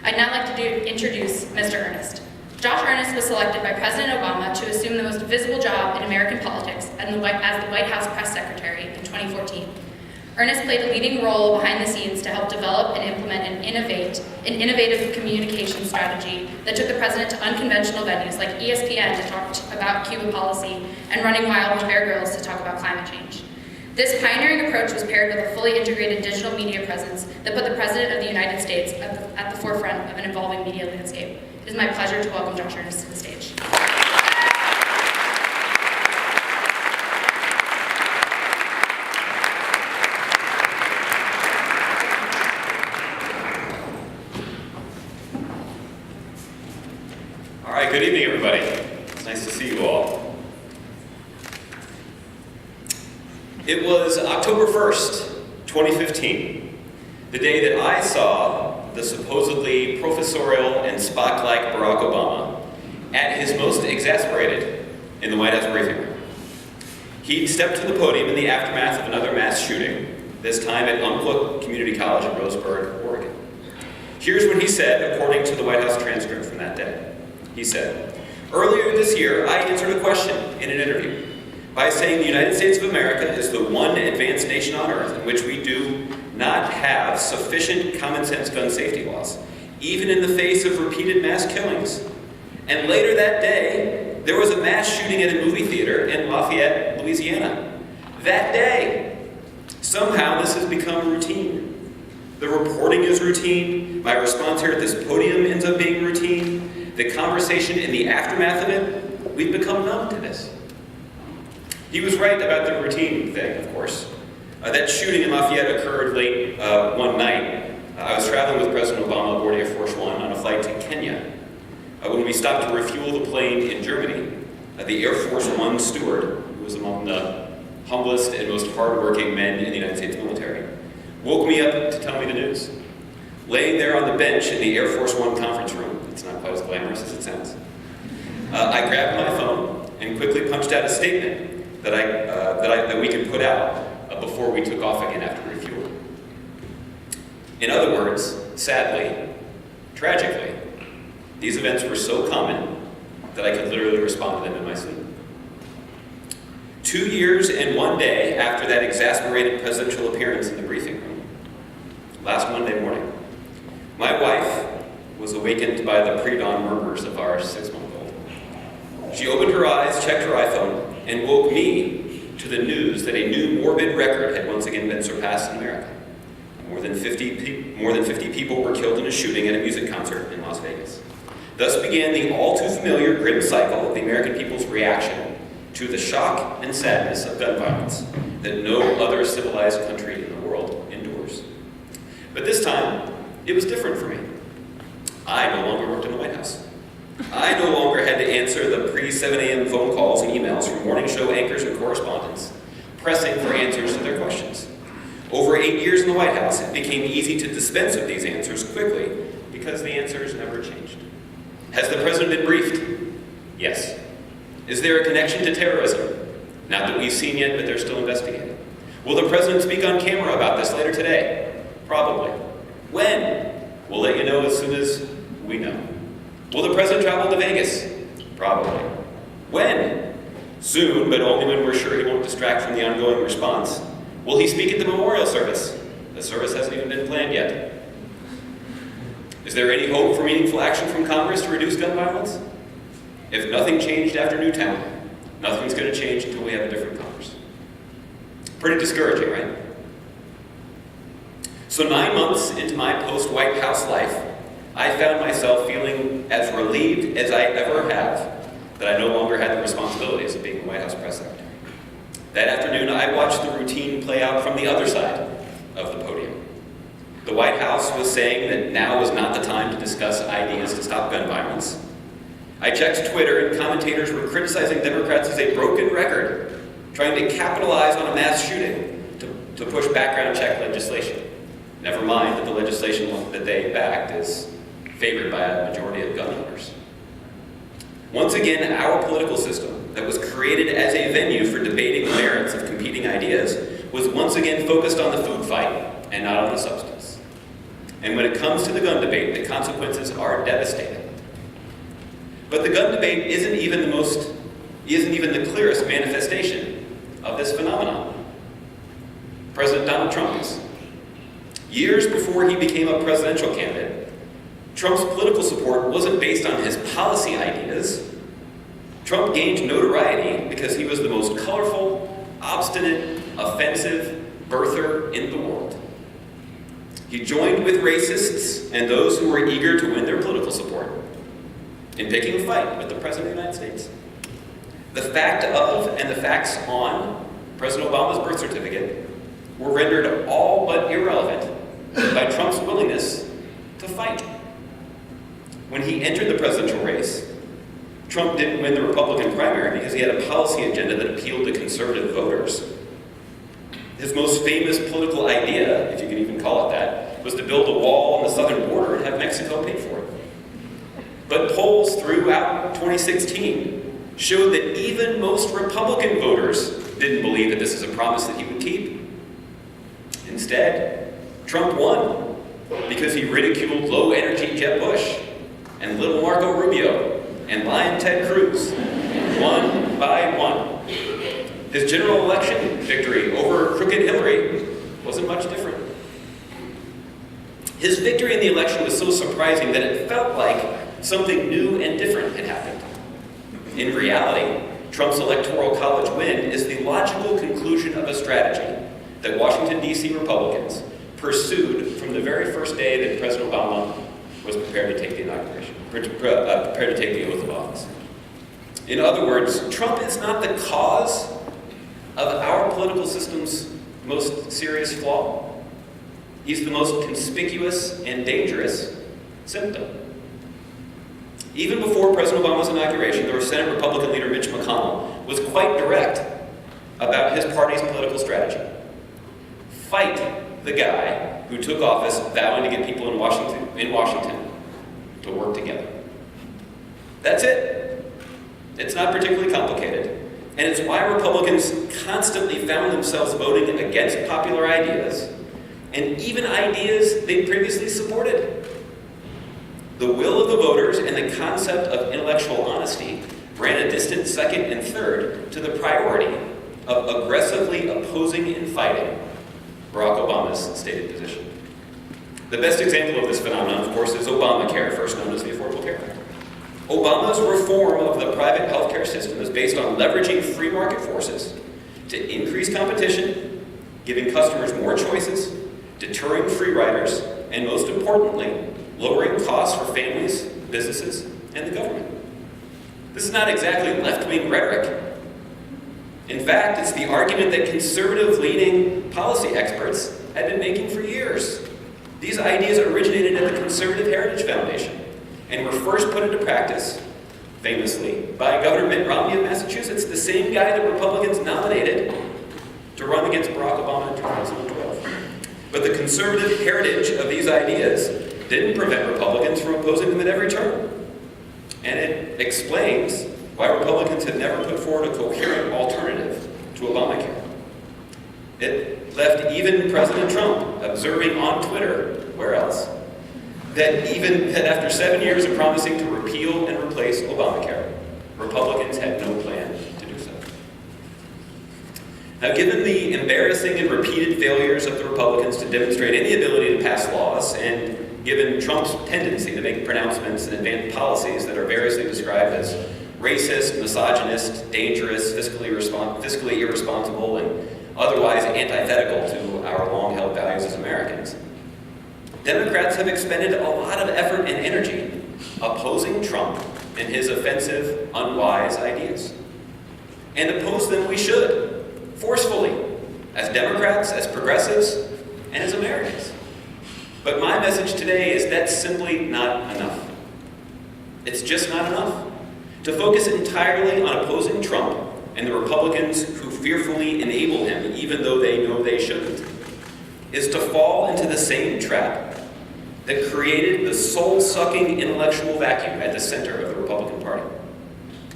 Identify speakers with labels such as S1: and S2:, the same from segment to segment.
S1: I'd now like to introduce Mr. Earnest. Josh Earnest was selected by President Obama to assume the most visible job in American politics as the White House press secretary in 2014. Ernest played a leading role behind the scenes to help develop and implement an innovative communication strategy that took the president to unconventional venues like ESPN to talk about Cuba policy and Running Wild with Bear Grylls to talk about climate change. This pioneering approach was paired with a fully integrated digital media presence that put the President of the United States at the forefront of an evolving media landscape. It is my pleasure to welcome Josh Earnest to the stage.
S2: All right, good evening, everybody. It's nice to see you all. It was October 1st, 2015, the day that I saw the supposedly professorial and Spock-like Barack Obama at his most exasperated in the White House briefing room. He stepped to the podium in the aftermath of another mass shooting, this time at Umpqua Community College in Roseburg, Oregon. Here's what he said, according to the White House transcript from that day. He said, "Earlier this year, I answered a question in an interview by saying the United States of America is the one advanced nation on earth in which we do not have sufficient common sense gun safety laws, even in the face of repeated mass killings. And later that day, there was a mass shooting at a movie theater in Lafayette, Louisiana. That day, somehow this has become routine. The reporting is routine, my response here at this podium ends up being routine, the conversation in the aftermath of it, we've become numb to this." He was right about the routine thing, of course. That shooting in Lafayette occurred late one night. I was traveling with President Obama aboard Air Force One on a flight to Kenya. When we stopped to refuel the plane in Germany, the Air Force One steward, who was among the humblest and most hardworking men in the United States military, woke me up to tell me the news. Laying there on the bench in the Air Force One conference room, it's not quite as glamorous as it sounds, I grabbed my phone and quickly punched out a statement that we could put out before we took off again after refueling. In other words, sadly, tragically, these events were so common that I could literally respond to them in my sleep. 2 years and 1 day after that exasperated presidential appearance in the briefing room, last Monday morning, my wife was awakened by the pre-dawn murmurs of our 6-month-old. She opened her eyes, checked her iPhone, and woke me to the news that a new morbid record had once again been surpassed in America. More than 50 people were killed in a shooting at a music concert in Las Vegas. Thus began the all-too-familiar grim cycle of the American people's reaction to the shock and sadness of gun violence that no other civilized country in the world endures. But this time, it was different for me. I no longer worked in the White House. I no longer had to answer the pre-7 a.m. phone calls and emails from morning show anchors and correspondents, pressing for answers to their questions. Over 8 years in the White House, it became easy to dispense with these answers quickly because the answers never changed. Has the president been briefed? Yes. Is there a connection to terrorism? Not that we've seen yet, but they're still investigating. Will the president speak on camera about this later today? Probably. When? We'll let you know as soon as we know. Will the president travel to Vegas? Probably. When? Soon, but only when we're sure he won't distract from the ongoing response. Will he speak at the memorial service? The service hasn't even been planned yet. Is there any hope for meaningful action from Congress to reduce gun violence? If nothing changed after Newtown, nothing's going to change until we have a different Congress. Pretty discouraging, right? So 9 months into my post-White House life, I found myself feeling as relieved as I ever have that I no longer had the responsibilities of being the White House press secretary. That afternoon, I watched the routine play out from the other side of the podium. The White House was saying that now was not the time to discuss ideas to stop gun violence. I checked Twitter, and commentators were criticizing Democrats as a broken record, trying to capitalize on a mass shooting to push background check legislation. Never mind that the legislation that they backed is favored by a majority of gun owners. Once again, our political system, that was created as a venue for debating the merits of competing ideas, was once again focused on the food fight and not on the substance. And when it comes to the gun debate, the consequences are devastating. But the gun debate isn't even the clearest manifestation of this phenomenon. President Donald Trump is. Years before he became a presidential candidate, Trump's political support wasn't based on his policy ideas. Trump gained notoriety because he was the most colorful, obstinate, offensive birther in the world. He joined with racists and those who were eager to win their political support in picking a fight with the President of the United States. The fact of and the facts on President Obama's birth certificate were rendered all but irrelevant by Trump's willingness to fight. When he entered the presidential race, Trump didn't win the Republican primary because he had a policy agenda that appealed to conservative voters. His most famous political idea, if you can even call it that, was to build a wall on the southern border and have Mexico pay for it. But polls throughout 2016 showed that even most Republican voters didn't believe that this is a promise that he would keep. Instead, Trump won because he ridiculed low-energy Jeb Bush and little Marco Rubio and Lion Ted Cruz, one by one. His general election victory over crooked Hillary wasn't much different. His victory in the election was so surprising that it felt like something new and different had happened. In reality, Trump's Electoral College win is the logical conclusion of a strategy that Washington, D.C. Republicans pursued from the very first day that President Obama was prepared to take the prepared to take the oath of office. In other words, Trump is not the cause of our political system's most serious flaw. He's the most conspicuous and dangerous symptom. Even before President Obama's inauguration, the Senate Republican leader Mitch McConnell was quite direct about his party's political strategy. Fight the guy who took office vowing to get people in Washington to work together. That's it. It's not particularly complicated. And it's why Republicans constantly found themselves voting against popular ideas and even ideas they previously supported. The will of the voters and the concept of intellectual honesty ran a distant second and third to the priority of aggressively opposing and fighting Barack Obama's stated position. The best example of this phenomenon, of course, is Obamacare, first known as the Affordable Care Act. Obama's reform of the private health care system is based on leveraging free market forces to increase competition, giving customers more choices, deterring free riders, and most importantly, lowering costs for families, businesses, and the government. This is not exactly left-wing rhetoric. In fact, it's the argument that conservative-leaning policy experts had been making for years. These ideas originated at the Conservative Heritage Foundation and were first put into practice, famously, by Governor Mitt Romney of Massachusetts, the same guy that Republicans nominated to run against Barack Obama in 2012. But the conservative heritage of these ideas didn't prevent Republicans from opposing them at every turn. And it explains why Republicans have never put forward a coherent alternative to Obamacare. It left even President Trump observing on Twitter, where else, that after 7 years of promising to repeal and replace Obamacare, Republicans had no plan to do so. Now, given the embarrassing and repeated failures of the Republicans to demonstrate any ability to pass laws, and given Trump's tendency to make pronouncements and advance policies that are variously described as racist, misogynist, dangerous, fiscally irresponsible, and otherwise antithetical to our long-held values as Americans, Democrats have expended a lot of effort and energy opposing Trump and his offensive, unwise ideas. And oppose them we should, forcefully, as Democrats, as progressives, and as Americans. But my message today is that's simply not enough. It's just not enough. To focus entirely on opposing Trump and the Republicans who fearfully enable him, even though they know they shouldn't, is to fall into the same trap that created the soul-sucking intellectual vacuum at the center of the Republican Party.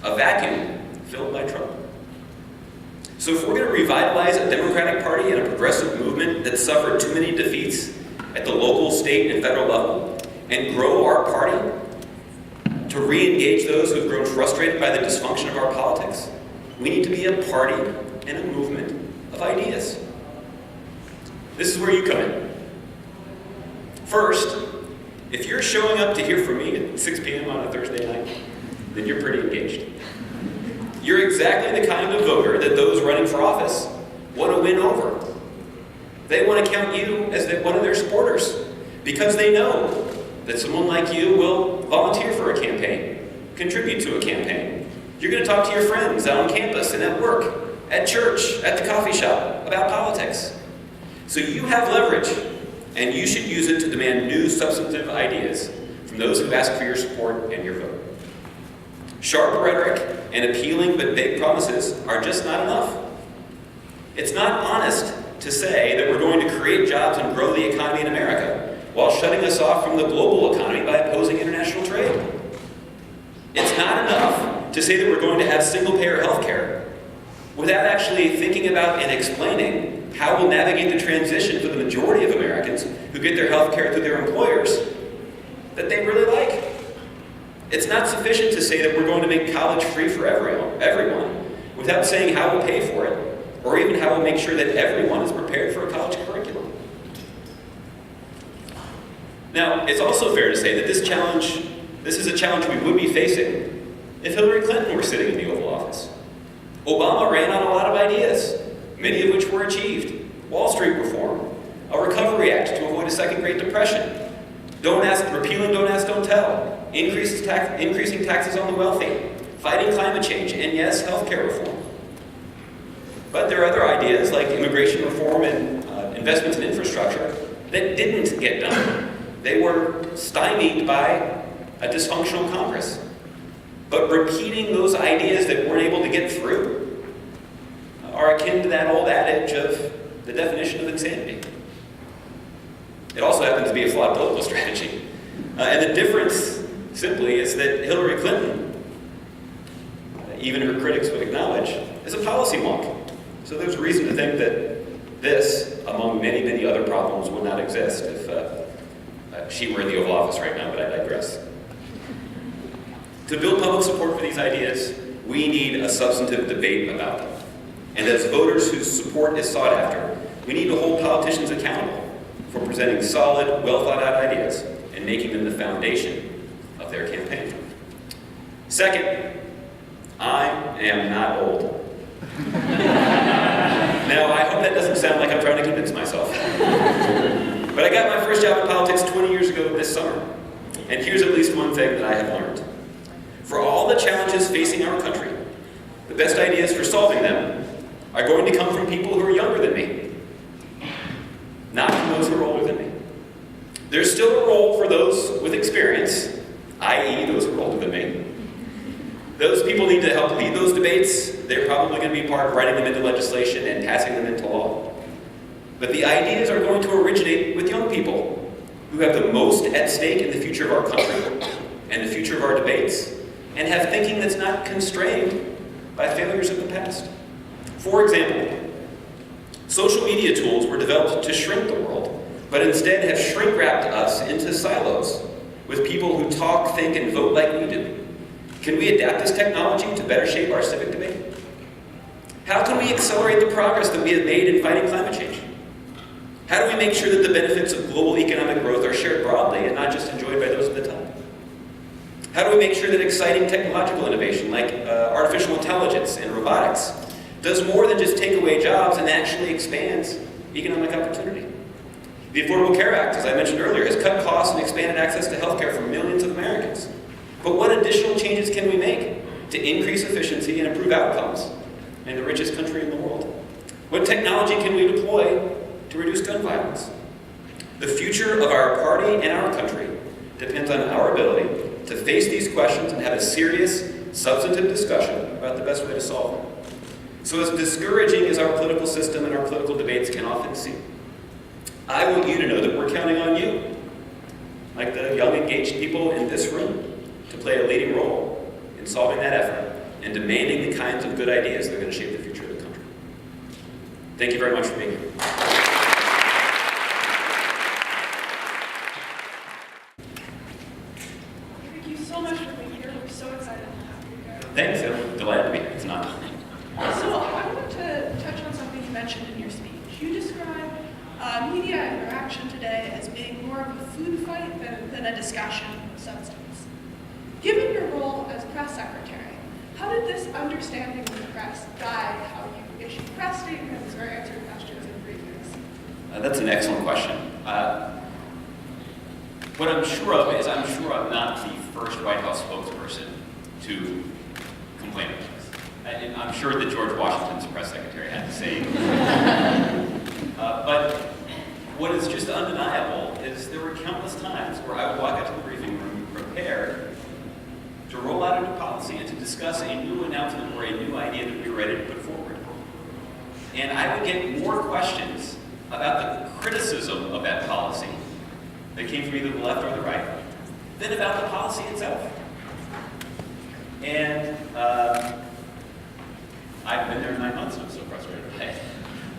S2: A vacuum filled by Trump. So if we're going to revitalize a Democratic Party and a progressive movement that suffered too many defeats at the local, state, and federal level and grow our party, to re-engage those who've grown frustrated by the dysfunction of our politics, we need to be a party and a movement of ideas. This is where you come in. First, if you're showing up to hear from me at 6 p.m. on a Thursday night, then you're pretty engaged. You're exactly the kind of voter that those running for office want to win over. They want to count you as one of their supporters because they know that someone like you will volunteer for a campaign, contribute to a campaign. You're going to talk to your friends out on campus and at work, at church, at the coffee shop about politics. So you have leverage, and you should use it to demand new substantive ideas from those who ask for your support and your vote. Sharp rhetoric and appealing but vague promises are just not enough. It's not honest to say that we're going to create jobs and grow the economy in America while shutting us off from the global economy by opposing international trade. It's not enough to say that we're going to have single-payer health care without actually thinking about and explaining how we'll navigate the transition for the majority of Americans who get their health care through their employers that they really like. It's not sufficient to say that we're going to make college free for everyone without saying how we'll pay for it, or even how we'll make sure that everyone is prepared for a college curriculum. Now, it's also fair to say that this is a challenge we would be facing if Hillary Clinton were sitting in the Oval Office. Obama ran on a lot of ideas, many of which were achieved. Wall Street reform, a recovery act to avoid a second Great Depression, repealing Don't Ask, Don't Tell, increasing taxes on the wealthy, fighting climate change, and yes, healthcare reform. But there are other ideas like immigration reform and investments in infrastructure that didn't get done. They were stymied by a dysfunctional Congress. But repeating those ideas that weren't able to get through are akin to that old adage of the definition of insanity. It also happens to be a flawed political strategy. And the difference, simply, is that Hillary Clinton, even her critics would acknowledge, is a policy wonk. So there's reason to think that this, among many, many other problems, would not exist if she were in the Oval Office right now, but I digress. To build public support for these ideas, we need a substantive debate about them. And as voters whose support is sought after, we need to hold politicians accountable for presenting solid, well-thought-out ideas and making them the foundation of their campaign. Second, I am not old. Now, I hope that doesn't sound like I'm trying to convince myself. But I got my first job in politics 20 years ago this summer. And here's at least one thing that I have learned. For all the challenges facing our country, the best ideas for solving them are going to come from people who are younger than me, not from those who are older than me. There's still a role for those with experience, i.e. those who are older than me. Those people need to help lead those debates. They're probably going to be part of writing them into legislation and passing them into law. But the ideas are going to originate with young people who have the most at stake in the future of our country and the future of our debates, and have thinking that's not constrained by failures of the past. For example, social media tools were developed to shrink the world, but instead have shrink-wrapped us into silos with people who talk, think, and vote like we do. Can we adapt this technology to better shape our civic debate? How can we accelerate the progress that we have made in fighting climate change? How do we make sure that the benefits of global economic growth are shared broadly and not just enjoyed by those at the top? How do we make sure that exciting technological innovation like artificial intelligence and robotics does more than just take away jobs and actually expands economic opportunity? The Affordable Care Act, as I mentioned earlier, has cut costs and expanded access to health care for millions of Americans. But what additional changes can we make to increase efficiency and improve outcomes in the richest country in the world? What technology can we deploy to reduce gun violence? The future of our party and our country depends on our ability to face these questions and have a serious, substantive discussion about the best way to solve them. So as discouraging as our political system and our political debates can often seem, I want you to know that we're counting on you, like the young, engaged people in this room, to play a leading role in solving that effort and demanding the kinds of good ideas that are going to shape the future of the country. Thank you very much for being here.
S3: mentioned in your speech. You described media interaction today as being more of a food fight than a discussion of substance. Given your role as press secretary, how did this understanding of the press guide how you issue press statements or answer questions in briefings?
S2: That's an excellent question. What I'm sure of is I'm not the first White House spokesperson to complain about this. I'm sure that George Washington's press secretary had the same. But what is just undeniable is there were countless times where I would walk out to the briefing room prepared to roll out a new policy and to discuss a new announcement or a new idea that we were ready to put forward. And I would get more questions about the criticism of that policy that came from either the left or the right than about the policy itself. And I've been there 9 months and I'm so frustrated by it.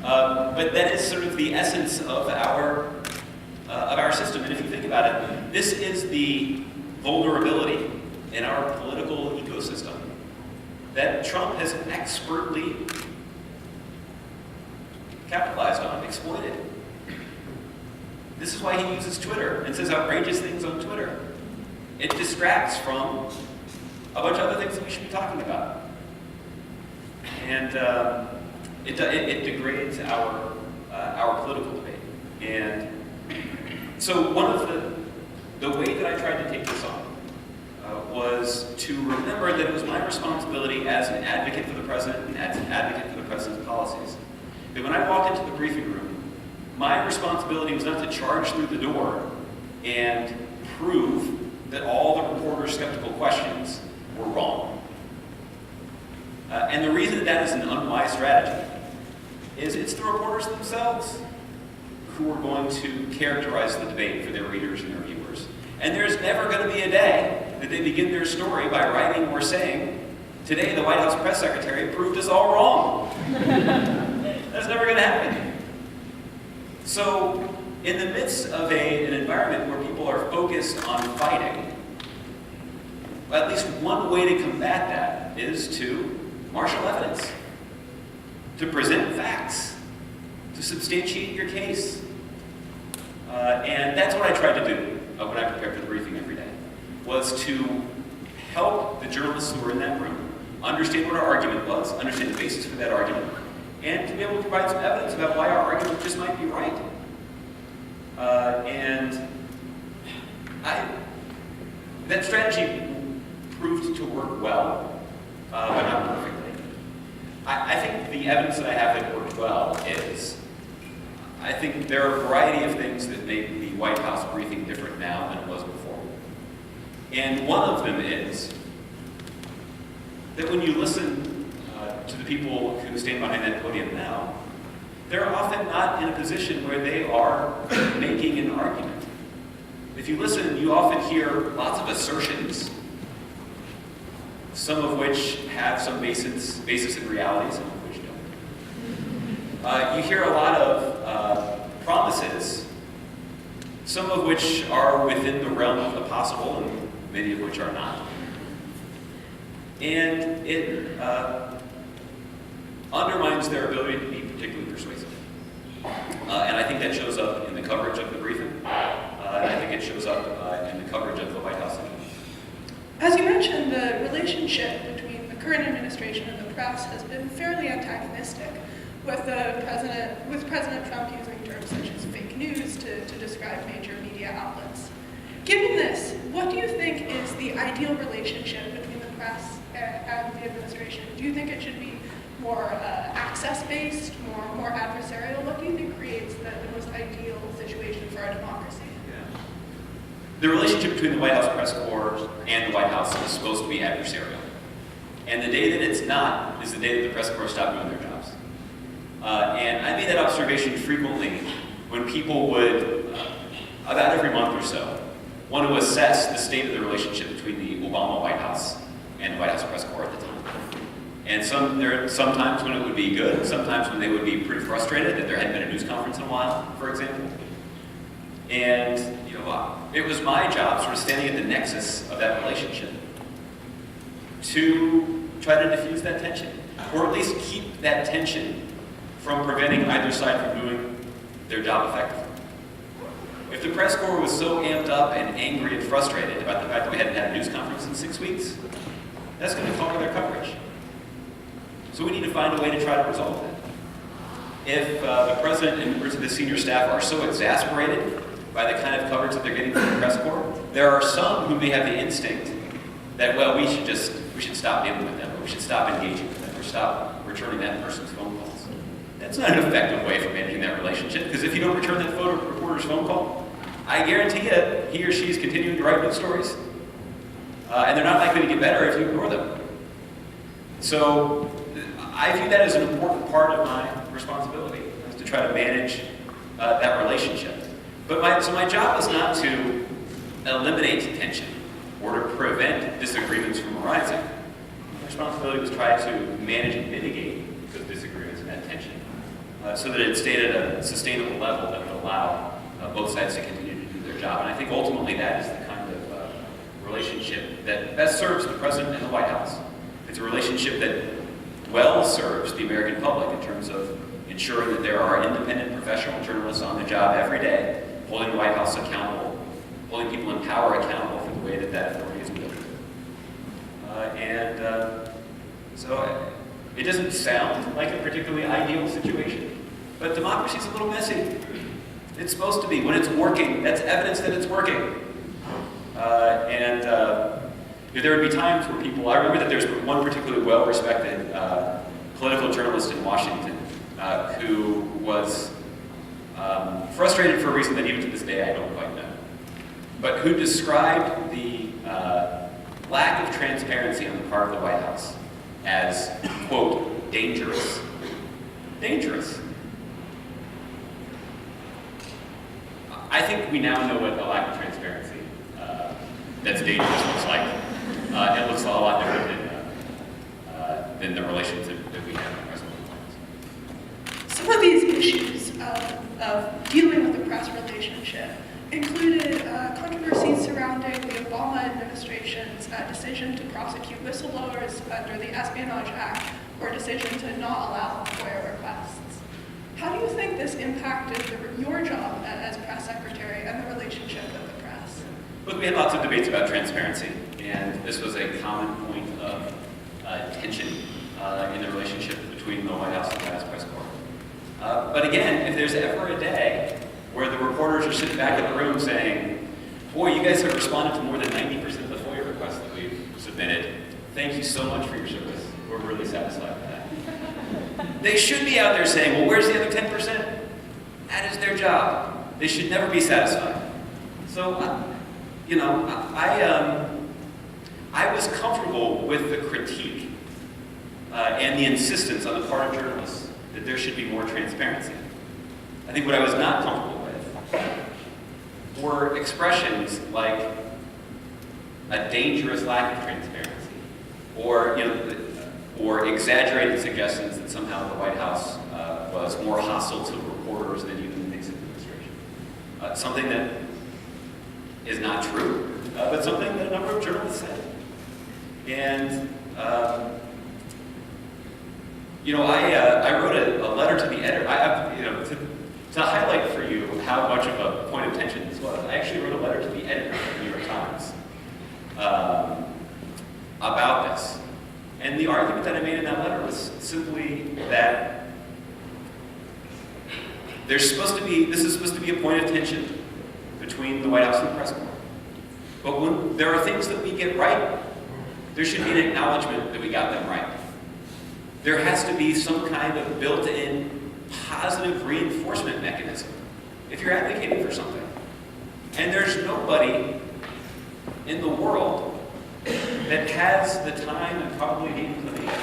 S2: But that is sort of the essence of our system. And if you think about it, this is the vulnerability in our political ecosystem that Trump has expertly capitalized on, exploited. This is why he uses Twitter and says outrageous things on Twitter. It distracts from a bunch of other things that we should be talking about. And it degrades our political debate. And so one of the way that I tried to take this on was to remember that it was my responsibility as an advocate for the president and as an advocate for the president's policies. That when I walked into the briefing room, my responsibility was not to charge through the door and prove that all the reporters' skeptical questions were wrong. And the reason that is an unwise strategy is it's the reporters themselves who are going to characterize the debate for their readers and their viewers. And there's never going to be a day that they begin their story by writing or saying, "Today the White House press secretary proved us all wrong." That's never going to happen. So, in the midst of an environment where people are focused on fighting, at least one way to combat that is to marshal evidence, to present facts, to substantiate your case. And that's what I tried to do when I prepared for the briefing every day, was to help the journalists who were in that room understand what our argument was, understand the basis for that argument, and to be able to provide some evidence about why our argument just might be right. That strategy proved to work well, but not perfectly. I think the evidence that I have that worked well is, I think there are a variety of things that make the White House briefing different now than it was before. And one of them is that when you listen to the people who stand behind that podium now, they're often not in a position where they are making an argument. If you listen, you often hear lots of assertions, some of which have some basis in reality, some of which don't. You hear a lot of promises, some of which are within the realm of the possible, and many of which are not. And it undermines their ability to be particularly persuasive. And I think that shows up in the coverage of the briefing. And I think it shows up in the coverage of the White House.
S3: As you mentioned, the relationship between the current administration and the press has been fairly antagonistic, with President Trump using terms such as fake news to describe major media outlets. Given this, what do you think is the ideal relationship between the press and the administration? Do you think it should be more access-based, more adversarial? What do you think creates the most ideal situation for our democracy?
S2: Yeah. The relationship between the White House press corps and the White House is supposed to be adversarial. And the day that it's not is the day that the press corps stop doing their jobs. And I made that observation frequently when people would, about every month or so, want to assess the state of the relationship between the Obama White House and the White House press corps at the time. And there are some times when it would be good, sometimes when they would be pretty frustrated that there hadn't been a news conference in a while, for example. And it was my job, sort of standing at the nexus of that relationship, to try to diffuse that tension, or at least keep that tension from preventing either side from doing their job effectively. If the press corps was so amped up and angry and frustrated about the fact that we hadn't had a news conference in 6 weeks, that's going to color their coverage. So we need to find a way to try to resolve that. If the president and members of the senior staff are so exasperated by the kind of coverage that they're getting from the press corps, there are some who may have the instinct that, well, we should stop dealing with them, or we should stop engaging with them, or stop returning that person's phone calls. That's not an effective way for managing that relationship, because if you don't return that reporter's phone call, I guarantee you he or she is continuing to write news stories, and they're not likely to get better if you ignore them. So I view that as an important part of my responsibility, is to try to manage that relationship. But my job is not to eliminate tension or to prevent disagreements from arising. My responsibility was to try to manage and mitigate those disagreements and that tension so that it stayed at a sustainable level that would allow both sides to continue to do their job. And I think ultimately that is the kind of relationship that best serves the President and the White House. It's a relationship that well serves the American public in terms of ensuring that there are independent professional journalists on the job every day, holding the White House accountable, holding people in power accountable for the way that that authority is wielded. So it doesn't sound like a particularly ideal situation, but democracy is a little messy. It's supposed to be. When it's working, that's evidence that it's working. There would be times where people, I remember that there's one particularly well-respected political journalist in Washington who was frustrated for a reason that even to this day I don't quite know, but who described the lack of transparency on the part of the White House as, quote, dangerous. Dangerous. I think we now know what a lack of transparency that's dangerous looks like. It looks a lot different than the relationship that we have in the present times.
S3: Some of these issues of dealing with the press relationship included controversies surrounding the Obama administration's decision to prosecute whistleblowers under the Espionage Act, or decision to not allow FOIA requests. How do you think this impacted your job as press secretary and the relationship with the press?
S2: Look, we had lots of debates about transparency, and this was a common point of tension in the relationship between the White House and the White House press corps. But again, if there's ever a day where the reporters are sitting back in the room saying, boy, you guys have responded to more than 90% of the FOIA requests that we've submitted. Thank you so much for your service. We're really satisfied with that. They should be out there saying, well, where's the other 10%? That is their job. They should never be satisfied. So, I was comfortable with the critique and the insistence on the part of journalists that there should be more transparency. I think what I was not comfortable with were expressions like a dangerous lack of transparency, or exaggerated suggestions that somehow the White House was more hostile to reporters than even the Nixon administration. Something that is not true, but something that a number of journalists said. And I wrote a letter to the editor. To highlight for you how much of a point of tension this was, I actually wrote a letter to the editor of the New York Times about this. And the argument that I made in that letter was simply that this is supposed to be a point of tension between the White House and the press corps. But when there are things that we get right, there should be an acknowledgement that we got them right. There has to be some kind of built-in positive reinforcement mechanism if you're advocating for something. And there's nobody in the world that has the time and probably the inclination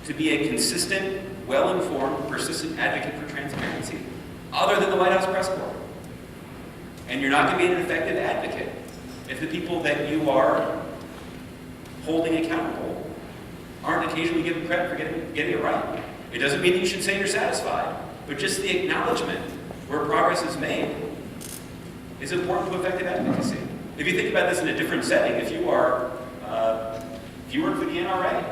S2: to be a consistent, well-informed, persistent advocate for transparency other than the White House press corps. And you're not going to be an effective advocate if the people that you are holding accountable aren't occasionally given credit for getting it right. It doesn't mean that you should say you're satisfied, but just the acknowledgement where progress is made is important to effective advocacy. If you think about this in a different setting, if you work for the NRA,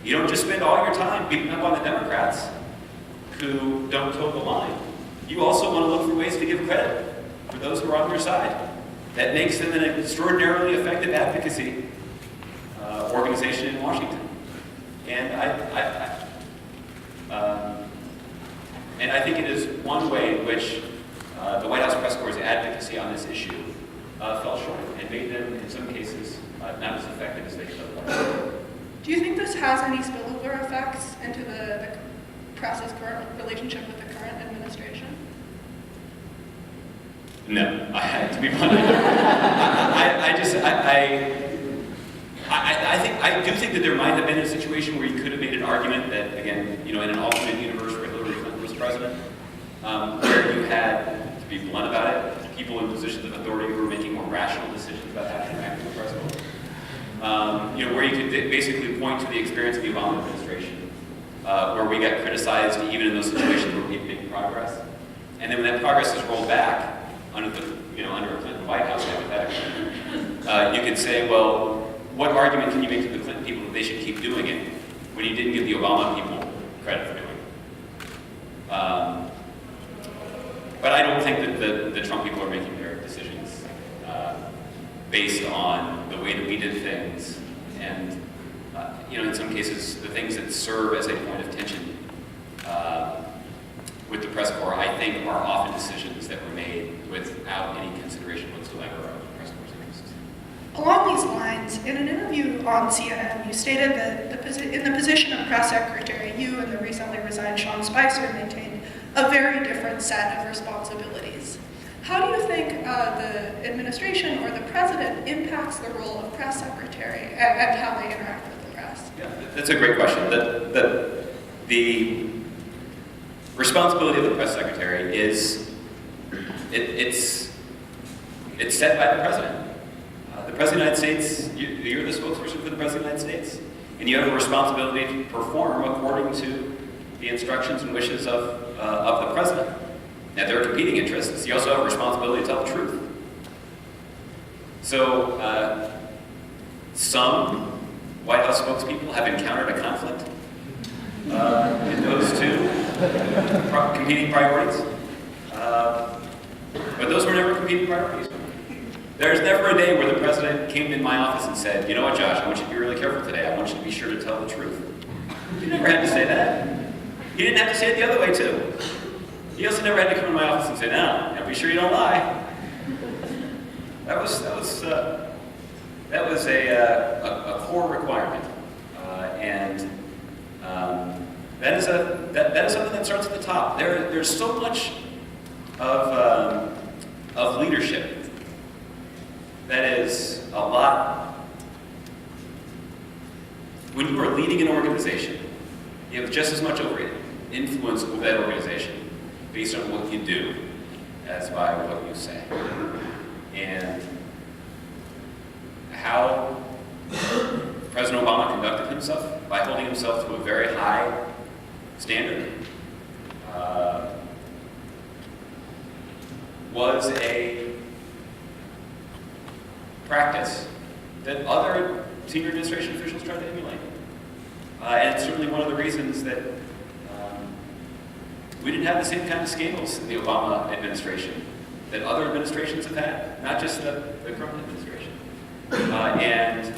S2: you don't just spend all your time beating up on the Democrats. who don't toe the line. You also want to look for ways to give credit for those who are on your side. That makes them an extraordinarily effective advocacy organization in Washington. And I think it is one way in which the White House press corps' advocacy on this issue fell short and made them, in some cases, not as effective as they could have.
S3: Do you think this has any spillover effects into the press's current relationship with the current administration?
S2: No, to be blunt, I do think that there might have been a situation where you could have made an argument that, again, in an alternate universe where Hillary Clinton was president, where you had, to be blunt about it, people in positions of authority who were making more rational decisions about how to interact with the president. Where you could basically point to the experience of the Obama administration, where we got criticized even in those situations where we were making progress. And then when that progress is rolled back under a Clinton White House, hypothetically, you could say, well, what argument can you make to the Clinton people that they should keep doing it when you didn't give the Obama people credit for doing it? But I don't think that the Trump people are making their decisions based on the way that we did things, and in some cases, the things that serve as a point of tension with the press corps, I think, are often decisions that were made without any consideration whatsoever of the press corps' interests.
S3: Along these lines, in an interview on CNN, you stated that in the position of press secretary, you and the recently resigned Sean Spicer maintained a very different set of responsibilities. How do you think the administration or the president impacts the role of press secretary and how they interact with the press?
S2: Yeah, that's a great question. The responsibility of the press secretary is it's set by the president. The President of the United States, you're the spokesperson for the President of the United States, and you have a responsibility to perform according to the instructions and wishes of the president. Now, there are competing interests. You also have a responsibility to tell the truth. So, some White House spokespeople have encountered a conflict in those two competing priorities. But those were never competing priorities. There's never a day where the president came in my office and said, you know what, Josh, I want you to be really careful today. I want you to be sure to tell the truth. He never had to say that. He didn't have to say it the other way, too. He also never had to come in my office and say, now be sure you don't lie. That was a core requirement. That is something that starts at the top. There's so much of leadership that is a lot. When you are leading an organization, you have just as much influence over that organization based on what you do as by what you say. And how President Obama conducted himself by holding himself to a very high standard was a practice that other senior administration officials tried to emulate. And it's certainly one of the reasons that we didn't have the same kind of scandals in the Obama administration that other administrations have had, not just the current administration. And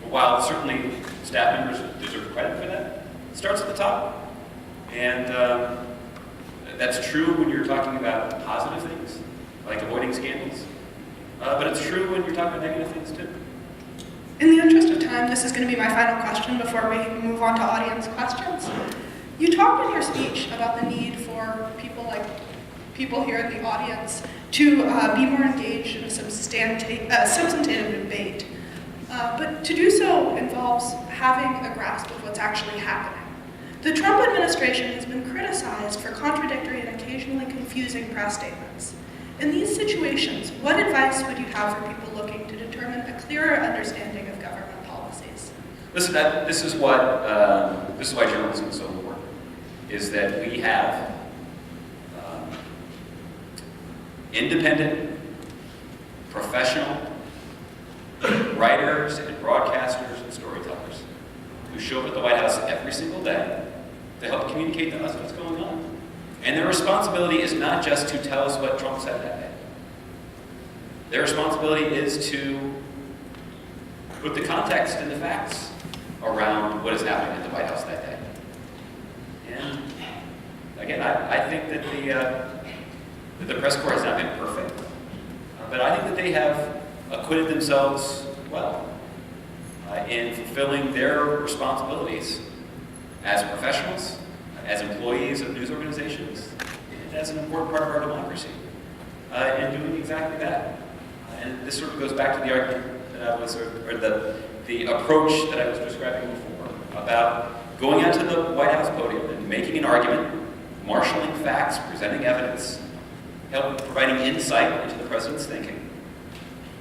S2: while certainly staff members deserve credit for that, it starts at the top. And that's true when you're talking about positive things, like avoiding scandals. But it's true when you're talking about negative things, too.
S3: In the interest of time, this is going to be my final question before we move on to audience questions. You talked in your speech about the need for people here in the audience to be more engaged in a substantive debate. But to do so involves having a grasp of what's actually happening. The Trump administration has been criticized for contradictory and occasionally confusing press statements. In these situations, what advice would you have for people looking to determine a clearer understanding of government policies?
S2: Listen, this is why journalism is so important, is that we have independent, professional writers and broadcasters and storytellers who show up at the White House every single day to help communicate to us what's going on. And their responsibility is not just to tell us what Trump said that day. Their responsibility is to put the context and the facts around what is happening at the White House that day. And again, I think that the press corps has not been perfect, but I think that they have acquitted themselves well in fulfilling their responsibilities as professionals, as employees of news organizations, and as an important part of our democracy, in doing exactly that. And this sort of goes back to the argument that I was, or the approach that I was describing before, about going out to the White House podium and making an argument, marshaling facts, presenting evidence, providing insight into the president's thinking,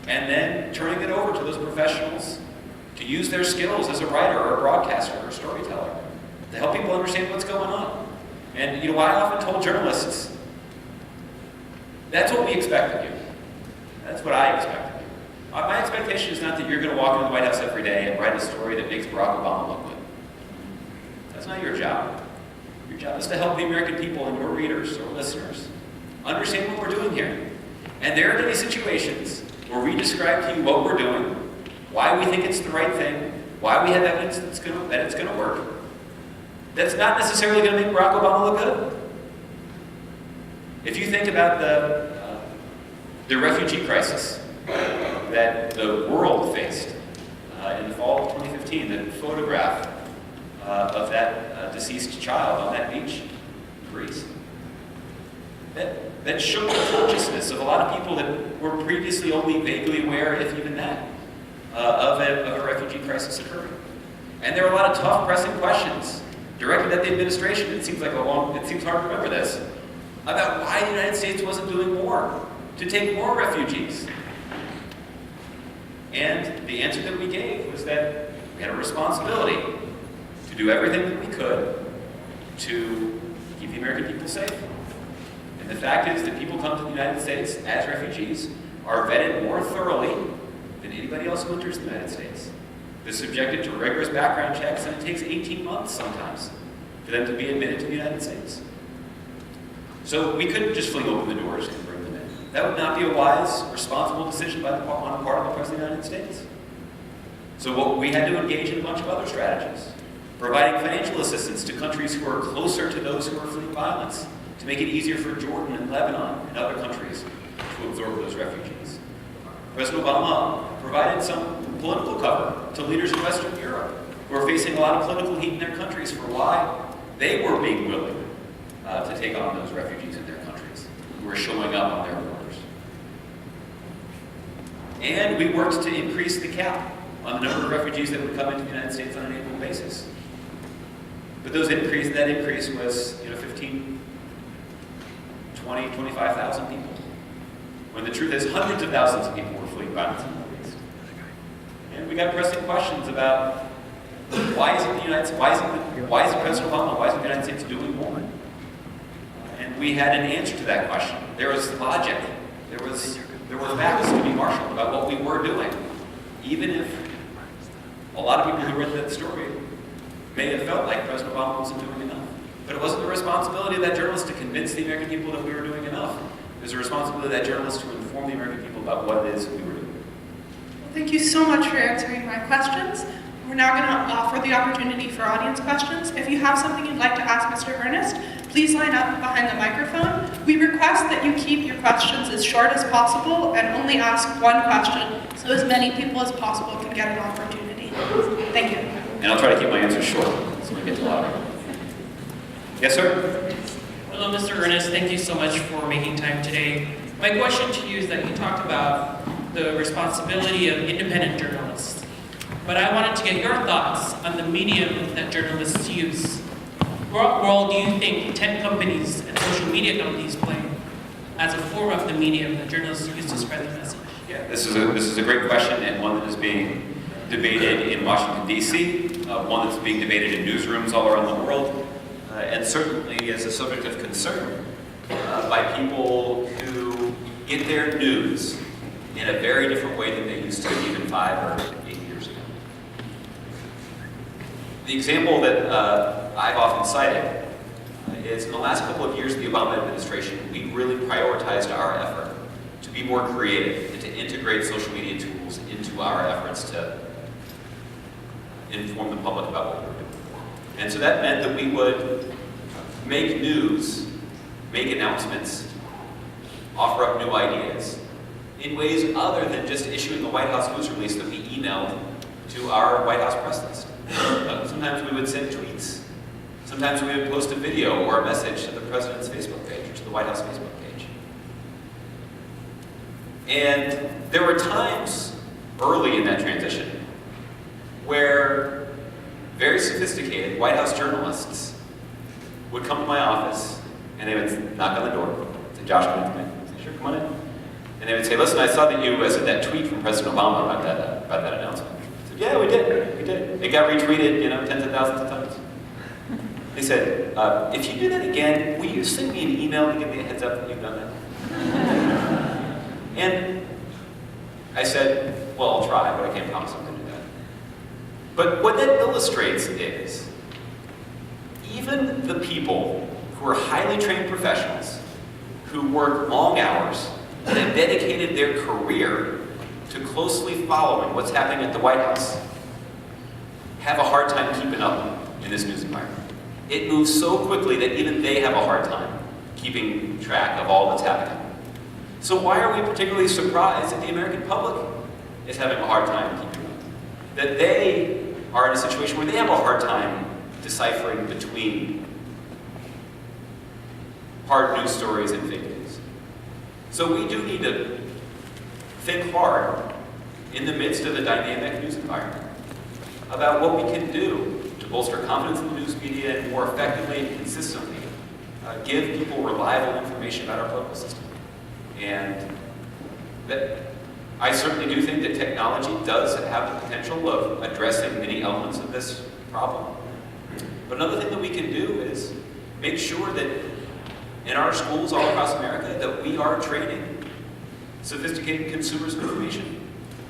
S2: and then turning it over to those professionals to use their skills as a writer or a broadcaster or a storyteller to help people understand what's going on. And you know, I often told journalists, that's what we expect of you. That's what I expect of you. My expectation is not that you're going to walk into the White House every day and write a story that makes Barack Obama look good. That's not your job. Your job is to help the American people and your readers or listeners understand what we're doing here. And there are going to be situations where we describe to you what we're doing, why we think it's the right thing, why we have evidence that it's going to work. That's not necessarily going to make Barack Obama look good. If you think about the refugee crisis that the world faced in the fall of 2015, the photograph of that deceased child on that beach in Greece, that shook the consciousness of a lot of people that were previously only vaguely aware, if even that, of a refugee crisis occurring. And there were a lot of tough, pressing questions directed at the administration. It seems hard to remember this, about why the United States wasn't doing more to take more refugees. And the answer that we gave was that we had a responsibility to do everything that we could to keep the American people safe. And the fact is that people come to the United States as refugees are vetted more thoroughly than anybody else who enters the United States. They're subjected to rigorous background checks, and it takes 18 months sometimes for them to be admitted to the United States. So we couldn't just fling open the doors and bring them in. That would not be a wise, responsible decision on the part of the President of the United States. So what we had to engage in a bunch of other strategies, providing financial assistance to countries who are closer to those who are fleeing violence, to make it easier for Jordan and Lebanon and other countries to absorb those refugees. President Obama provided some political cover to leaders in Western Europe who are facing a lot of political heat in their countries for why they were being willing to take on those refugees in their countries who were showing up on their borders. And we worked to increase the cap on the number of refugees that would come into the United States on an annual basis. But that increase was 15, 20, 25,000 people. When the truth is hundreds of thousands of people were fleeing violence in the Middle East. And we got pressing questions about why isn't President Obama, why isn't the United States doing more? And we had an answer to that question. There was logic. There were facts to be marshaled about what we were doing, even if a lot of people who read that story may have felt like President Obama wasn't doing enough. But it wasn't the responsibility of that journalist to convince the American people that we were doing enough. It was the responsibility of that journalist to inform the American people about what it is we were doing.
S3: Well, thank you so much for answering my questions. We're now going to offer the opportunity for audience questions. If you have something you'd like to ask Mr. Earnest, please line up behind the microphone. We request that you keep your questions as short as possible and only ask one question so as many people as possible can get an opportunity. Thank you.
S2: And I'll try to keep my answers short so we get to louder. Yes, sir?
S4: Hello, Mr. Earnest. Thank you so much for making time today. My question to you is that you talked about the responsibility of independent journalists. But I wanted to get your thoughts on the medium that journalists use. What role do you think tech companies and social media companies play as a form of the medium that journalists use to spread their message?
S2: Yeah, this is a great question, and one that is being debated in Washington, D.C., one that's being debated in newsrooms all around the world, and certainly is a subject of concern by people who get their news in a very different way than they used to even 5 or 8 years ago. The example that I've often cited is in the last couple of years of the Obama administration, we really prioritized our effort to be more creative and to integrate social media tools into our efforts to inform the public about what we were doing. And so that meant that we would make news, make announcements, offer up new ideas in ways other than just issuing a White House news release that we emailed to our White House press list. Sometimes we would send tweets. Sometimes we would post a video or a message to the president's Facebook page or to the White House Facebook page. And there were times early in that transition where very sophisticated White House journalists would come to my office and they would knock on the door, say, Josh, come in tonight. I'd say, sure, come on in. And they would say, listen, I saw that you sent that tweet from President Obama about that announcement. I said, yeah, we did. It got retweeted, tens of thousands of times. They said, if you do that again, will you send me an email to give me a heads up that you've done that? And I said, well, I'll try, but I can't promise I'm going to do that. But what that illustrates is, even the people who are highly trained professionals, who work long hours, and have dedicated their career to closely following what's happening at the White House, have a hard time keeping up in this news environment. It moves so quickly that even they have a hard time keeping track of all that's happening. So why are we particularly surprised that the American public is having a hard time keeping up? That they are in a situation where they have a hard time deciphering between hard news stories and fake news. So we do need to think hard in the midst of a dynamic news environment about what we can do to bolster confidence in the news media and more effectively and consistently give people reliable information about our political system. And that I certainly do think that technology does have the potential of addressing many elements of this problem. But another thing that we can do is make sure that in our schools all across America that we are training sophisticated consumers of information.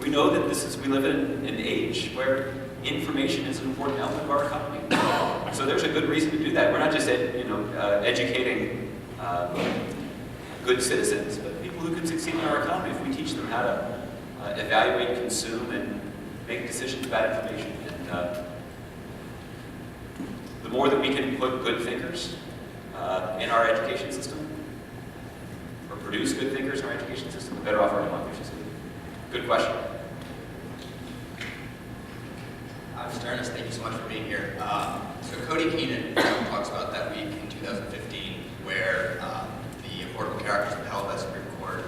S2: We know that we live in an age where information is an important element of our economy. So there's a good reason to do that. We're not just educating good citizens, but people who can succeed in our economy if we teach them how to evaluate, consume, and make decisions about information. And the more that we can put good thinkers in our education system, or produce good thinkers in our education system, the better off our democracy is. Good question.
S5: Mr. Earnest, thank you so much for being here. So Cody Keenan talks about that week in 2015 where the Affordable Care Act was upheld by the Supreme Court,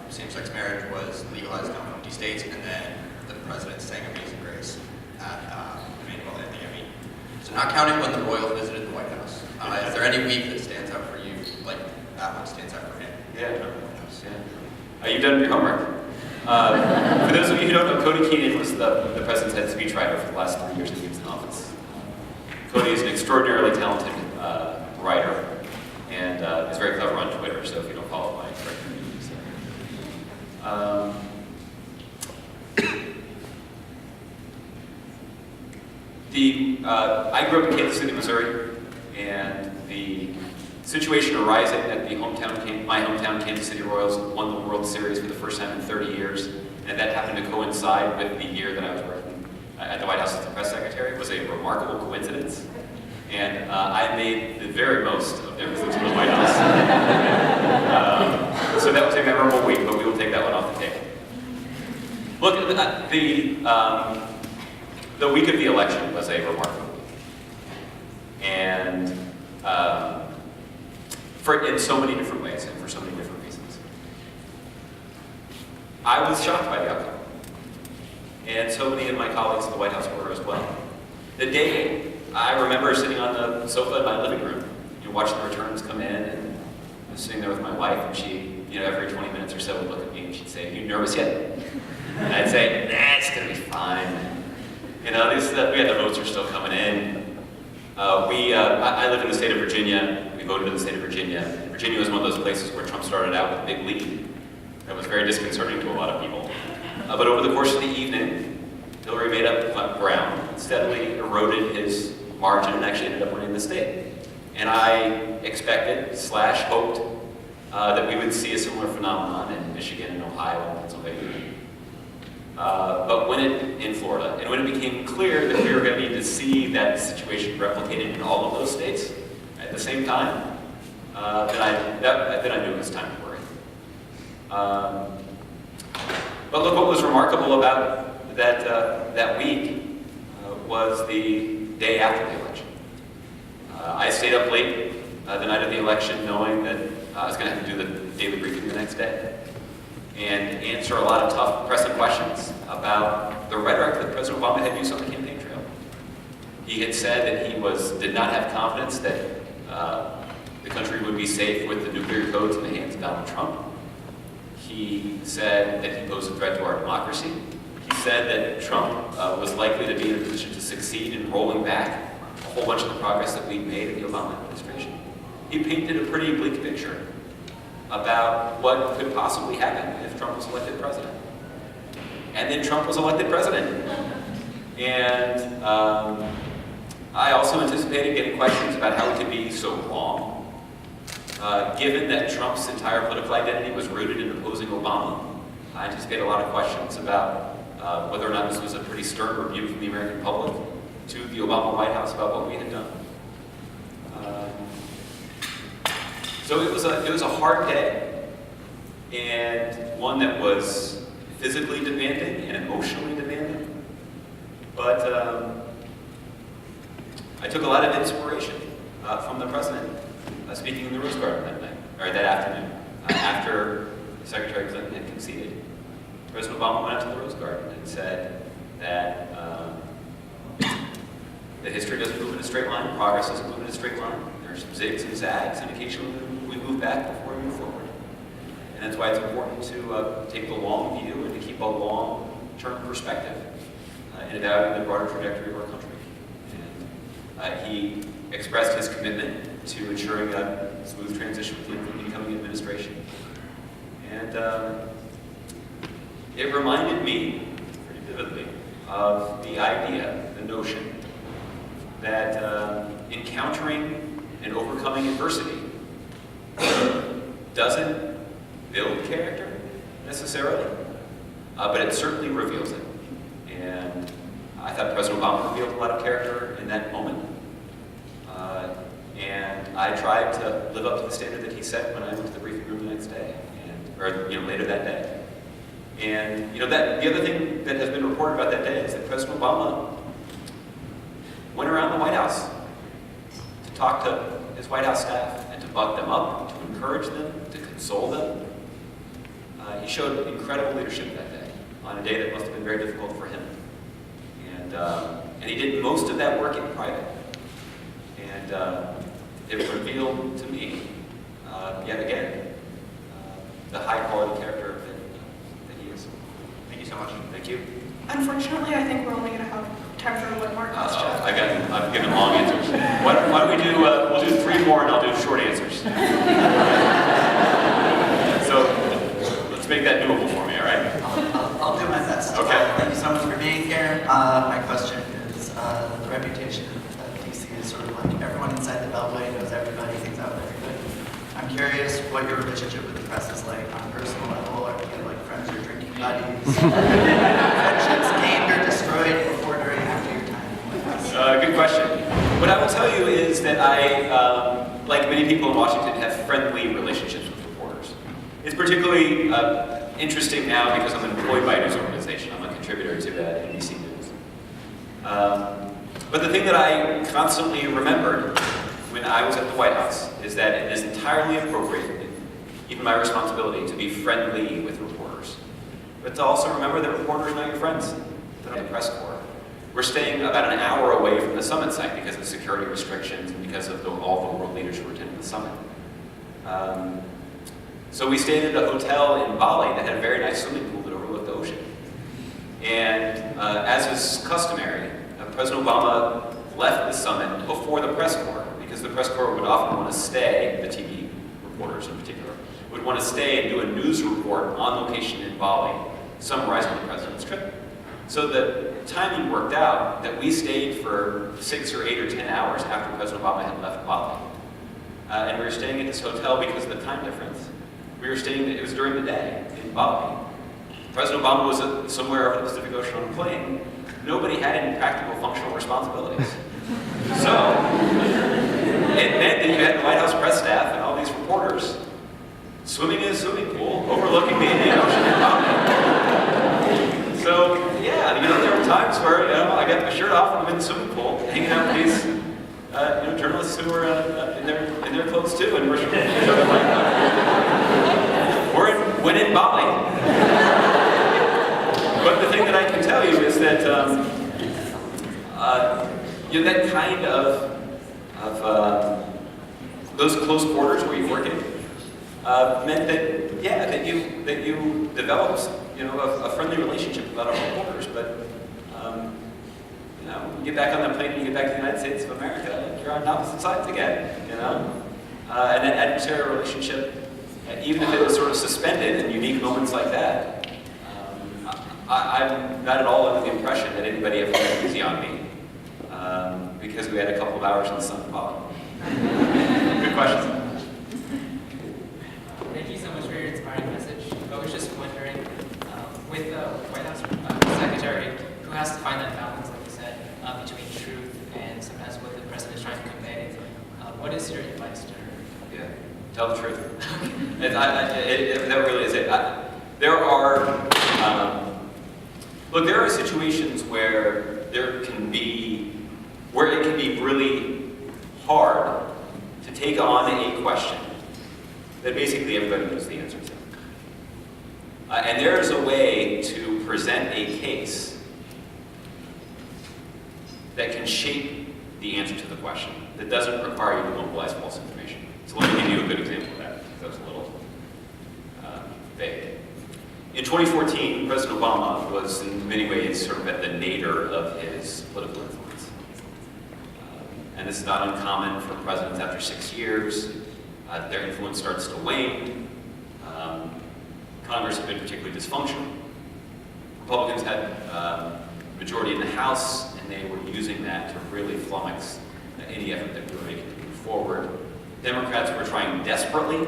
S5: same-sex marriage was legalized in 50 states, and then the president sang Amazing Grace at Emmanuel at the Emmy. So not counting when the royals visited the White House, is there any week that stands out for you, like that one stands out for him?
S2: Yeah. You've done your homework. For those of you who don't know, Cody Keenan was the president's head speechwriter for the last 3 years that he was in office. Cody is an extraordinarily talented writer and is very clever on Twitter, so if you don't follow my I grew up in Kansas City, Missouri, and the situation arising at my hometown Kansas City Royals won the World Series for the first time in 30 years, and that happened to coincide with the year that I was working at the White House as the press secretary. It was a remarkable coincidence, and I made the very most of their visit to the White House. So that was a memorable week, but we will take that one off the table. Look, the week of the election was a remarkable week, and in so many different ways and for so many different reasons. I was shocked by the outcome, and so many of my colleagues at the White House were as well. The day, I remember sitting on the sofa in my living room, watching the returns come in, and I was sitting there with my wife, and she, every 20 minutes or so would look at me and she'd say, "Are you nervous yet?" And I'd say, "Nah, it's gonna be fine." We had the votes are still coming in. I live in the state of Virginia. We voted in the state of Virginia. Virginia was one of those places where Trump started out with a big lead. That was very disconcerting to a lot of people. But over the course of the evening, Hillary made up ground, steadily eroded his margin and actually ended up winning the state. And I expected / hoped that we would see a similar phenomenon in Michigan and Ohio and Pennsylvania. But in Florida, and when it became clear that we were going to need to see that situation replicated in all of those states at the same time, then I knew it was time to worry. But look, what was remarkable about that week was the day after the election. I stayed up late the night of the election knowing that I was going to have to do the daily briefing the next day and answer a lot of tough pressing questions about the rhetoric that President Obama had used on the campaign trail. He had said that he did not have confidence that the country would be safe with the nuclear codes in the hands of Donald Trump. He said that he posed a threat to our democracy. He said that Trump was likely to be in a position to succeed in rolling back a whole bunch of the progress that we'd made in the Obama administration. He painted a pretty bleak picture about what could possibly happen if Trump was elected president. And then Trump was elected president. And I also anticipated getting questions about how he could be so wrong, given that Trump's entire political identity was rooted in opposing Obama. I anticipated a lot of questions about whether or not this was a pretty stern rebuke from the American public to the Obama White House about what we had done. So it was a hard day, and one that was physically demanding and emotionally demanding. But I took a lot of inspiration from the president speaking in the Rose Garden that night, or that afternoon, after Secretary Clinton had conceded. President Obama went out to the Rose Garden and said that history doesn't move in a straight line, progress doesn't move in a straight line. There's some zigs and zags, and occasionally we move back before we move forward. And that's why it's important to take the long view and to keep a long-term perspective in evaluating the broader trajectory of our country. And he expressed his commitment to ensuring a smooth transition with the incoming administration. And it reminded me, pretty vividly, of the idea, the notion, that encountering and overcoming adversity doesn't build character, necessarily, but it certainly reveals it. And I thought President Obama revealed a lot of character in that moment. And I tried to live up to the standard that he set when I went to the briefing room the next day, or later that day. And that the other thing that has been reported about that day is that President Obama went around the White House to talk to his White House staff and to buck them up, to encourage them, to console them. He showed incredible leadership that day, on a day that must have been very difficult for him. And he did most of that work in private. And it revealed to me, yet again, the high-quality character that he is.
S5: Thank you so much.
S2: Thank you.
S3: Unfortunately, I think we're only going to have time for one more question.
S2: I've given long answers. Why don't we do, we'll do 3 more and I'll do short answers. So let's make that doable for me, all right?
S6: I'll do my best.
S2: Okay.
S6: Thank you so much for being here. My question is, the reputation of DC is sort of like everyone inside the Beltway knows everybody, things out with everybody. I'm curious what your relationship with the press is like on a personal level. Are you like friends or drinking buddies? Friendships gained or destroyed before, during, after your time in the White House?
S2: Good question. What I will tell you is that I, like many people in Washington, have friendly relationships with reporters. It's particularly interesting now because I'm employed by a news organization. I'm a contributor to NBC News. But the thing that I constantly remembered when I was at the White House is that it is entirely appropriate, even my responsibility, to be friendly with reporters. But to also remember that reporters are not your friends. They're not the press corps. We're staying about an hour away from the summit site because of security restrictions and because of all the world leaders who were attending the summit. So we stayed at a hotel in Bali that had a very nice swimming pool that overlooked the ocean. And as is customary, President Obama left the summit before the press corps because the press corps would often want to stay, the TV reporters in particular, would want to stay and do a news report on location in Bali, summarizing the president's trip. So the timing worked out that we stayed for 6 or 8 or 10 hours after President Obama had left Bali. And we were staying at this hotel because of the time difference. We were staying, it was during the day in Bali. President Obama was somewhere over the Pacific Ocean on a plane. Nobody had any practical functional responsibilities. So, it meant that you had the White House press staff and all these reporters swimming in a swimming pool overlooking the Indian Ocean in Bali. So, yeah, there were times where, I got my shirt off and I'm in the swimming pool, hanging out with these journalists who were in their clothes too, and we're went in Bali. But the thing that I can tell you is that that kind of those close quarters where you work in meant that you developed a friendly relationship with other reporters, but you get back on the plane and you get back to the United States of America, you're on opposite sides again, and that adversarial relationship, even if it was sort of suspended in unique moments like that, I'm not at all under the impression that anybody ever went easy on me because we had a couple of hours in the sun in Bali. Good question.
S7: Thank you so much for your inspiring message. I was just wondering, with the White House Secretary who has to find that balance, like you said, between truth and sometimes what the president is trying to convey, what is your advice to her?
S2: Yeah, tell the truth. That really is it. There are situations where it can be really hard to take on a question that basically everybody knows the answer to. And there is a way to present a case that can shape the answer to the question, that doesn't require you to mobilize false information. So let me give you a good example of that, because that was a little vague. In 2014, President Obama was in many ways sort of at the nadir of his political influence. And this is not uncommon for presidents after 6 years. Their influence starts to wane. Congress had been particularly dysfunctional. Republicans had majority in the House, and they were using that to really flummox any effort that we were making to move forward. Democrats were trying desperately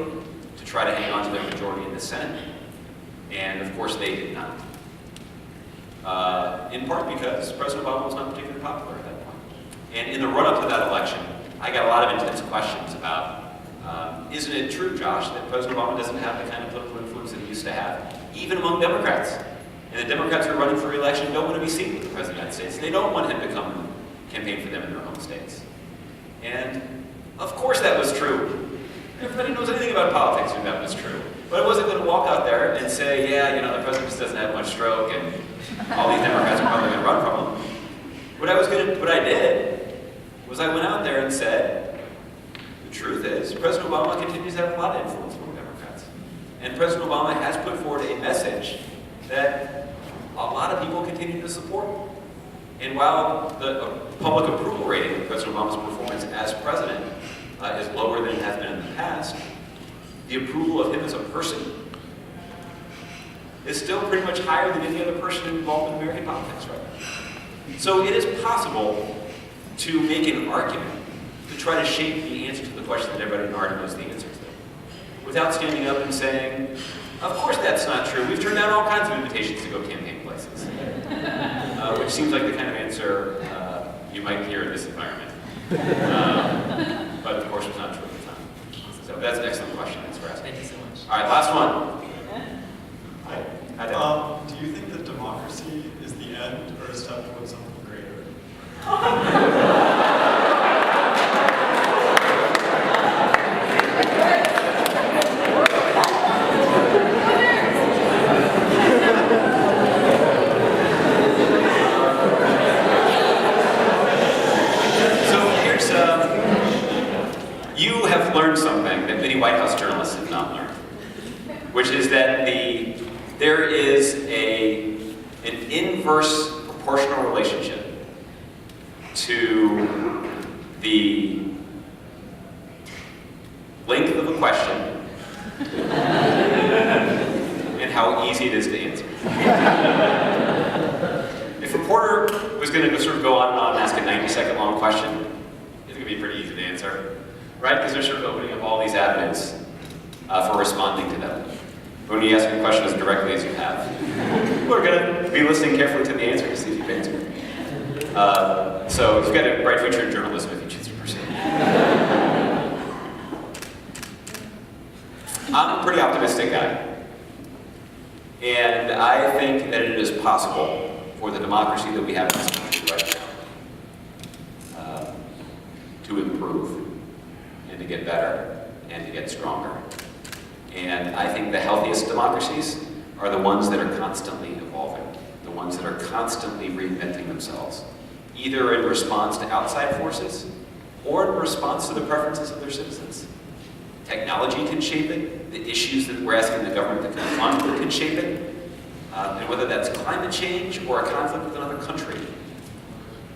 S2: to try to hang on to their majority in the Senate, and of course they did not. In part because President Obama was not particularly popular at that point. And in the run-up to that election, I got a lot of intense questions about, isn't it true, Josh, that President Obama doesn't have the kind of political influence that he used to have, even among Democrats? And the Democrats who are running for re-election don't want to be seen with the President of the United States. They don't want him to come and campaign for them in their home states. And of course that was true. Everybody knows anything about politics knew that was true. But I wasn't going to walk out there and say, the president just doesn't have much stroke and all these Democrats are probably going to run from him. What I did was I went out there and said, the truth is, President Obama continues to have a lot of influence among Democrats. And President Obama has put forward a message that a lot of people continue to support. And while the public approval rating of President Obama's performance as president is lower than it has been in the past, the approval of him as a person is still pretty much higher than any other person involved in American politics right now. So it is possible to make an argument to try to shape the answer to the question that everybody already knows the answer to, without standing up and saying, of course that's not true. We've turned down all kinds of invitations to go campaign places. Which seems like the kind of answer you might hear in this environment. But of course it's not true at the time. So that's an excellent question. Thanks for asking.
S7: Thank you so much.
S2: All right, last one.
S8: Hi. Do you think that democracy is the end or a step towards something greater?
S2: You have learned something that many White House journalists have not learned, which is that there is an inverse proportional relationship to the length of a question and how easy it is to answer. If a reporter was going to sort of go on and on and ask a 90-second long question, it's going to be pretty easy to answer, right? Because they're sort of opening up all these avenues for responding to them. But when you ask a question as directly as you have, we're going to be listening carefully to the answer to see if you've answered. So you've got a bright future in journalism if you choose to pursue it. I'm a pretty optimistic guy. And I think that it is possible for the democracy that we have in this country right now to improve and to get better and to get stronger. And I think the healthiest democracies are the ones that are constantly evolving, the ones that are constantly reinventing themselves, either in response to outside forces or in response to the preferences of their citizens. Technology can shape it, the issues that we're asking the government to confront can shape it, and whether that's climate change or a conflict with another country.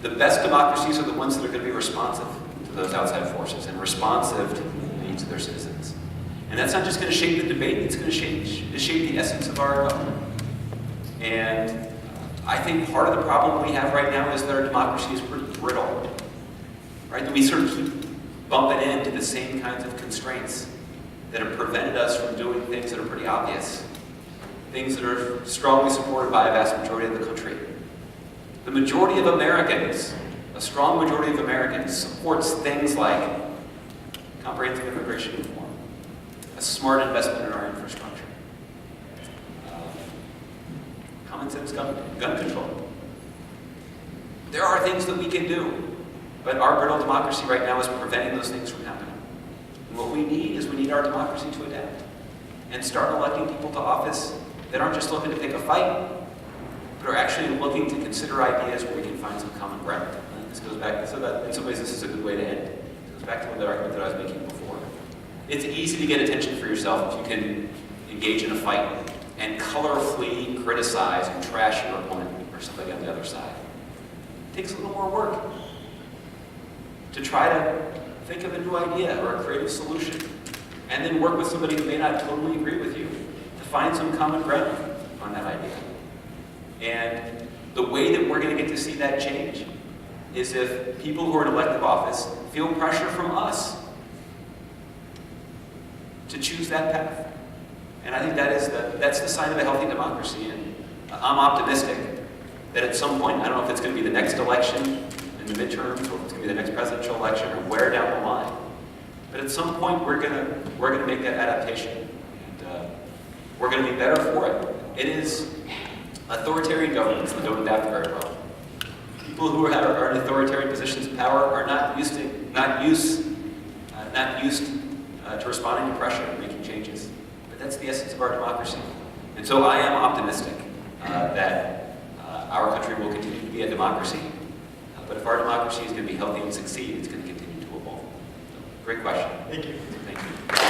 S2: The best democracies are the ones that are going to be responsive to those outside forces and responsive to the needs of their citizens. And that's not just going to shape the debate, it's going to shape the essence of our government. And I think part of the problem we have right now is that our democracy is pretty brittle, right? That we sort of keep bumping into the same kinds of constraints that have prevented us from doing things that are pretty obvious, things that are strongly supported by a vast majority of the country. The majority of Americans, a strong majority of Americans, supports things like comprehensive immigration reform, a smart investment in our infrastructure, common sense gun control. There are things that we can do, but our brittle democracy right now is preventing those things from happening. And what we need is we need our democracy to adapt and start electing people to office that aren't just looking to pick a fight, but are actually looking to consider ideas where we can find some common ground. And this goes back, so that in some ways this is a good way to end. It goes back to the argument that I was making before. It's easy to get attention for yourself if you can engage in a fight and colorfully criticize and trash your opponent or somebody on the other side. It takes a little more work to try to think of a new idea or a creative solution, and then work with somebody who may not totally agree with you to find some common ground on that idea. And the way that we're going to get to see that change is if people who are in elective office feel pressure from us to choose that path. And I think that's the sign of a healthy democracy. And I'm optimistic that at some point, I don't know if it's going to be the next election in the midterms, or if it's going to be the next presidential election, or where down the line, but at some point we're going to make that adaptation, and we're going to be better for it. It is authoritarian governments that don't adapt very well. People who are in authoritarian positions of power are not used to responding to pressure and making changes. But that's the essence of our democracy. And so I am optimistic that our country will continue to be a democracy. But if our democracy is going to be healthy and succeed, it's going to continue to evolve. So, great question.
S8: Thank you.
S2: Thank you.